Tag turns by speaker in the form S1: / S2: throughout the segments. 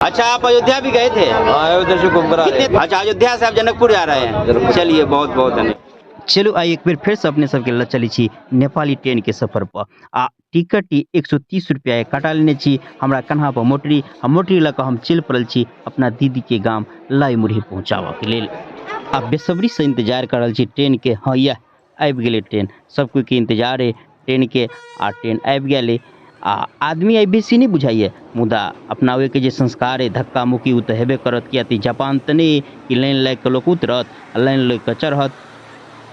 S1: अच्छा, आप अयोध्या भी गए थे?
S2: अयोध्या से घूम कर आ रहे हैं।
S1: अच्छा, अयोध्या से आप जनकपुर जा रहे हैं। चलिए, बहुत बहुत धन्यवाद। चलो आई एक बेर फिर से अपने सबके ल चली छी नेपाली ट्रेन के सफर पर। आ टिकट 130 रुपया काटा लेने छी। हमरा कन्हा पर मोटरी, हम मोटरी लऽ कऽ हम चलि पड़ल छी अपना दीदी के गाम लाई मुरही पहुँचाबऽ के लेल। आ बेसब्री से इंतजार कर रहल छी ट्रेन के। हाँ, यह आबि गेलै ट्रेन। सब कोई के इंतजार है ट्रेन के, आ ट्रेन आबि गेलै। आ आदमी आई बेसी नहीं बुझाइए, मुदा अपनावे के जे संस्कार है धक्का मुक्की उ तऽ हेबे करत। किया तऽ जापान तऽ नहीं कि लाइन लागि कऽ लोक उतरत आ लाइन लग कऽ चढ़त।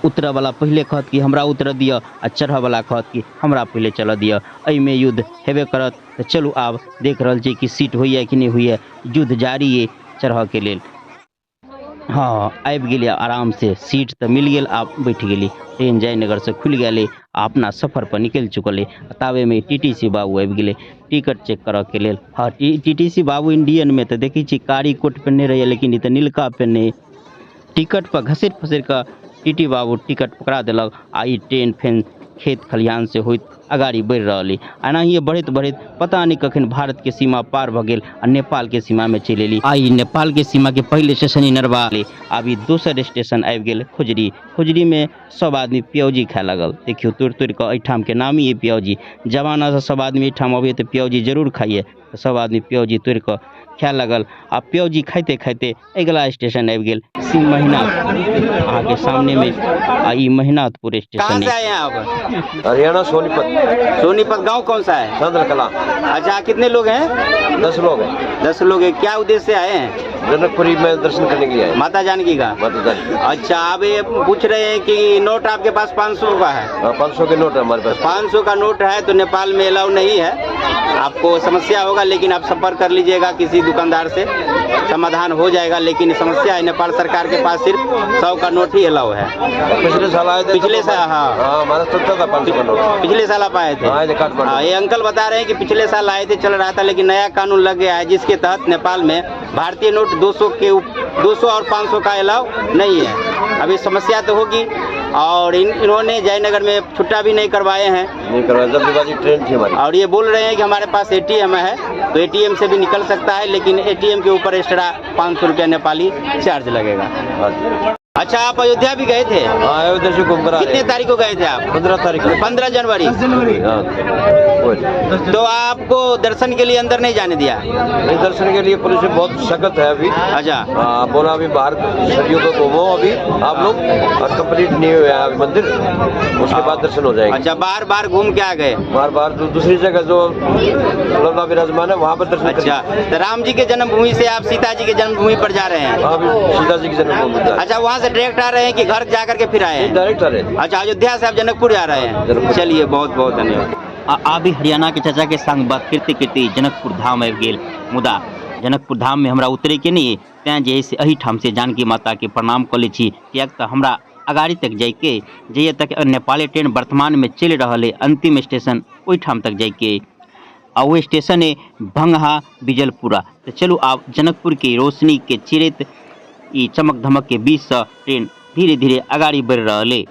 S1: उतरऽ वाला पहले कहत कि हमरा उतरऽ दिअ, आ चढ़ऽ वाला कहत कि हमरा पहले चलऽ दिअ। एहिमे युद्ध हेबे करत। तऽ चलू आब देख रहल छी कि सीट होइए कि नहीं होइए। युद्ध जारी है चढ़ऽ के लेल। हाँ, आबि गेलिए आराम से, सीट तऽ मिल गेल। आब बैठ गेली। ट्रेन जयनगर से खुलि गेलै आ अपना सफर पर निकलि चुकल है। तावे में टीटीसी बाबू आबि गेलै टिकट चेक करऽ के लेल। हाँ, टीटीसी बाबू इंडियन में तऽ देखै छी कारी कोट पहनने रहिए, लेकिन ई तऽ नीलका पहनने। टिकट पर घसैर फसैर कऽ टीटी बाबू टिकट पकड़ा देलक। आ ई ट्रेन फेन खेत खलिहान से होइत अगाड़ी बढ़ि रहल है। एनाहिए बढ़ैत बढ़ैत पता नहीं कखन भारत के सीमा पार भऽ गेल आ नेपाल के सीमा में चलि एली। आई नेपाल के सीमा के पहले स्टेशन ही नरवा। आब ई दोसर स्टेशन आबि गेल खुजरी। खुजरी में सब आदमी प्याजी खाए लागल। देखियो तोड़ि तोड़ि कऽ एहिठाम के नामी है प्याजी। जमाना से सब आदमी एहिठाम अबैए तऽ प्याजी जरूर खाइए। तऽ सब आदमी प्याजी तोड़ि कऽ खाए लागल। आ प्याजी खाइते खाइते अगिला स्टेशन आबि गेल सिंह महिनाथपुर। अहाँ के सामने में आ ई महिनाथपुर स्टेशन। कहाँ से आए हैं आप?
S2: हरियाणा सोनीपत।
S1: सोनीपत गांव कौन सा है?
S2: चंद्रकला।
S1: अच्छा, कितने लोग हैं?
S2: 10 लोग हैं।
S1: 10 लोग हैं। क्या उद्देश्य से आए हैं?
S2: जनकपुरी में दर्शन करने के लिए आए।
S1: माता जानकी का?
S2: माता जानकी।
S1: अच्छा, आप ये पूछ रहे हैं कि नोट आपके पास 500 का है?
S2: 500 के नोट है हमारे पास।
S1: 500 का नोट है तो नेपाल में अलाउ नहीं है। आपको समस्या होगा, लेकिन आप संपर्क कर लीजिएगा किसी दुकानदार से, समाधान हो जाएगा। लेकिन समस्या है, नेपाल सरकार के पास सिर्फ 100 का नोट ही अलाउ है।
S2: पिछले साल आए थे।
S1: पिछले साल? हाँ,
S2: हमारा चलता था 500 का नोट।
S1: पिछले साल आप आए थे? हाँ, ये अंकल बता रहे हैं कि पिछले साल आए थे, चल रहा था, लेकिन नया कानून लग गया है जिसके तहत नेपाल में भारतीय नोट 200 और 500 का अलाउ नहीं है। अभी समस्या तो होगी। और इन्होंने जयनगर में छुट्टा भी नहीं करवाए हैं।
S2: नहीं करवाया, जल्दीबाजी ट्रेन थी हमारी।
S1: और ये बोल रहे हैं कि हमारे पास एटीएम है, तो एटीएम से भी निकल सकता है, लेकिन एटीएम के ऊपर एक्स्ट्रा 500 रुपया नेपाली चार्ज लगेगा। अच्छा, आप अयोध्या भी गए थे?
S2: अयोध्या से घूम कर आ रहे हैं।
S1: कितने तारीख को गए थे आप?
S2: 15 तारीख को।
S1: 15 जनवरी। तो आपको दर्शन के लिए अंदर नहीं जाने दिया?
S2: नहीं, दर्शन के लिए पुलिस बहुत सख्त है अभी।
S1: अच्छा।
S2: बोला अभी बाहर सदियों को घूमो अभी आप लोग, और कंप्लीट नहीं हुआ अभी मंदिर, उसके बाद दर्शन हो जाएगा।
S1: अच्छा, बार बार घूम के आ गए?
S2: बार बार दूसरी जगह जो लल्ला विराजमान है वहाँ पर दर्शन।
S1: अच्छा, तो राम जी के जन्मभूमि से आप सीता जी के जन्मभूमि पर जा रहे हैं?
S2: अभी सीता जी की जन्मभूमि।
S1: अच्छा, वहाँ से डायरेक्ट आ रहे हैं कि घर जा करके फिर आए हैं?
S2: डायरेक्ट आ रहे हैं।
S1: अच्छा, अयोध्या से आप जनकपुर जा रहे हैं? चलिए, बहुत बहुत धन्यवाद। अभी हरियाणा के चाचा के संग बात करते करते जनकपुर धाम आबि गेल। मुदा जनकपुर धाम में हमरा उतरे के नहीं, तैं जे है से एही ठाम से जानकी माता के प्रणाम कर लै छी। कियाक तऽ हमरा अगाड़ी तक जाइके जहिया तक नेपाली ट्रेन वर्तमान में चलि रहल है अंतिम स्टेशन ओहि ठाम तक जाइके। आ वो स्टेशन है भंगहा बिजलपुरा। तो चलू आब जनकपुर की रोशनी के चिरैत ई चमक धमक के बीच से ट्रेन धीरे धीरे अगाड़ी बढ़ि रहल है।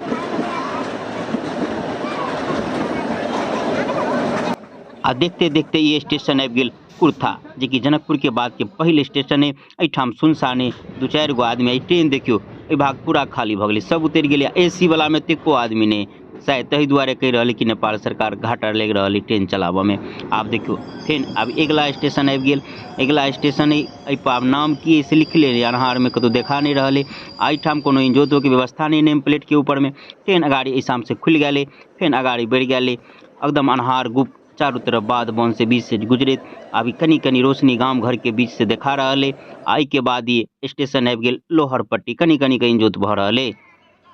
S1: आ देखते देखते ये स्टेशन आबि गेल कुर्था, जे कि जनकपुर के बाद के पहले स्टेशन है। एहिठाम सुनसान है, 2-4 गो आदमी। आई ट्रेन देखियो, एहि भाग पूरा खाली भऽ गेलै, सब उतरि गेलै। एसी वाला में एको आदमी नहीं, शायद तही दुआरे कहि रहल कि नेपाल सरकार घाटा लागि रहल है ट्रेन चलाबऽ में। आप देखियो फेन आब अगिला स्टेशन आबि गेल। अगिला स्टेशन है, एहि पर आब नाम की से लिखले है, अन्हार में कतौ देखा नहीं रहल है। एहिठाम कोनो इजोतो के व्यवस्था नहीं नेम प्लेट के ऊपर में। ट्रेन अगाड़ी एहि शाम से खुलि गेलै, फेन अगाड़ी बढ़ि गेलै। एकदम अन्हार गुप्त, चारों तरफ बाध बन से बीच से गुजरैत अभी कनी कनी रोशनी गांव घर के बीच से देखा रहा है। आई के बाद ये स्टेशन आबि गेल लोहर पट्टी। कनी कनी के इंजोत भऽ रहल है।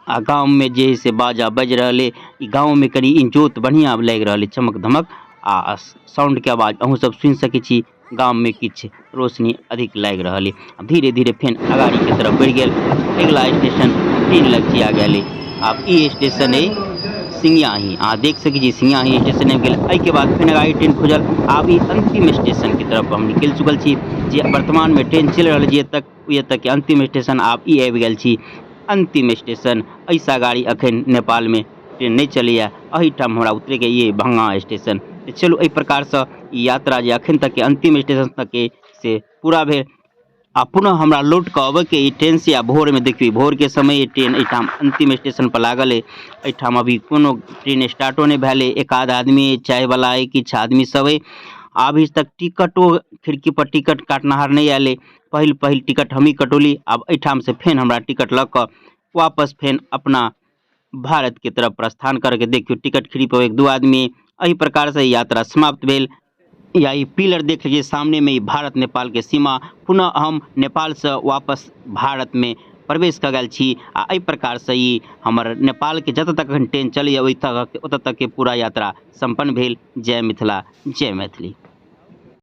S1: आ गाँव में जे है से बाजा बज रहा है। गाँव में कनी इंजोत बढ़िया लागि रहा है, चमक धमक आ साउंड के आवाज अहूँ सब सुनि सकै छी। गाँव में किछ रोशनी अधिक लागि रहा है। अब धीरे धीरे फेन अगाड़ी के तरफ बढ़ि गेल। अगला स्टेशन ट्रेन लग आ गए। आब ई स्टेशन है सिंघियाही। अहाँ देख सकै छी सिंघियाही स्टेशन आबि गेल। एहिके बाद फेन अगाड़ी ट्रेन खुजल। आब ई अंतिम स्टेशन की तरफ हम निकलि चुकल छी, जे वर्तमान में ट्रेन चलि रहल है। एतऽ के अंतिम स्टेशन आब ई आबि गेल छी। अंतिम स्टेशन ऐसा गाड़ी अखन नेपाल में ट्रेन नहीं चलैया। एहिठाम हमरा उतरे के ये भंगा स्टेशन। तो चलू एहि प्रकार से यात्रा जे अखन तक के अंतिम स्टेशन तक के से पूरा भेल। आ पुनः हमरा लौट कऽ अबैके ई ट्रेन से आ भोर में देखिए भोर के समय ई ट्रेन एहिठाम अंतिम स्टेशन पर लागल है। एहिठाम अभी कोनो ट्रेन स्टार्टो नहीं भेल है। एक आध आदमी चाय वाला है, किछु आदमी सब है। अभी तक टिकटो खिड़की पर टिकट काटनाहार नहीं आयल है। पहिल टिकट हम ही कटौली। आब एहिठाम से फेन हमरा टिकट लऽ कऽ वापस फेन अपना भारत के तरफ प्रस्थान करके देखियो टिकट खिड़ी पर एक दो आदमी। एही प्रकार से यात्रा समाप्त भेल। या ई पिलर देख लीजिए सामने में, ई भारत नेपाल के सीमा। पुनः हम नेपाल से वापस भारत में प्रवेश कर गए छी। आ एहि प्रकार से ई हमर नेपाल के जतऽ तक एखन ट्रेन चलैए ओतऽ तक के पूरा यात्रा संपन्न भेल। जय मिथिला, जय मैथिली।